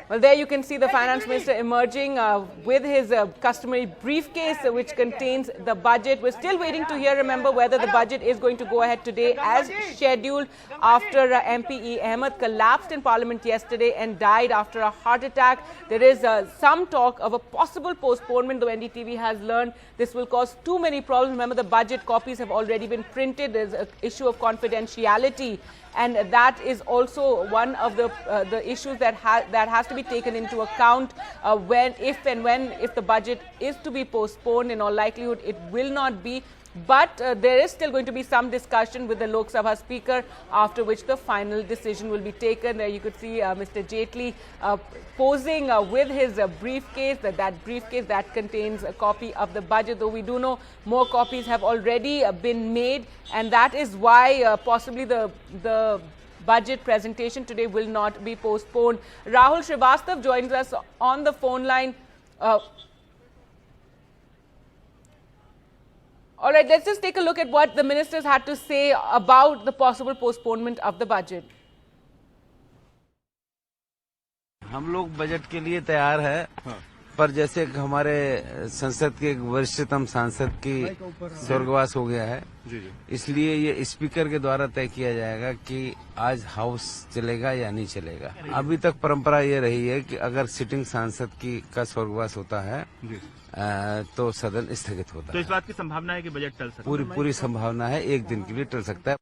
Well, there you can see the finance minister emerging with his customary briefcase, which contains the budget. We're still waiting to hear, remember, whether the budget is going to go ahead today as scheduled after MP Ahmed collapsed in Parliament yesterday and died after a heart attack. There is some talk of a possible postponement, though NDTV has learned this will cause too many problems. Remember, the budget copies have already been printed. There's an issue of confidentiality, and that is also one of the issues that has to be taken into account if the budget is to be postponed. In all likelihood, it will not be. But there is still going to be some discussion with the Lok Sabha Speaker, after which the final decision will be taken. There you could see Mr. Jaitley posing with his briefcase, that briefcase that contains a copy of the budget, though we do know more copies have already been made, and that is why possibly the budget presentation today will not be postponed. Rahul Srivastav joins us on the phone line. All right, let's just take a look at what the ministers had to say about the possible postponement of the budget. हम लोग budget के लिए तैयार है, पर जैसे हमारे संसद के वरिष्ठतम सांसद की स्वर्गवास हो गया है, इसलिए ये स्पीकर के द्वारा तय किया जाएगा कि आज हाउस चलेगा या नहीं चलेगा। अभी तक परंपरा ये रही है कि अगर सिटिंग सांसद का स्वर्गवास होता है तो सदन स्थगित होता है। तो इस बात की संभावना है कि बजट टल सकता है? पूरी संभावना है, एक दिन के लिए टल सकता है।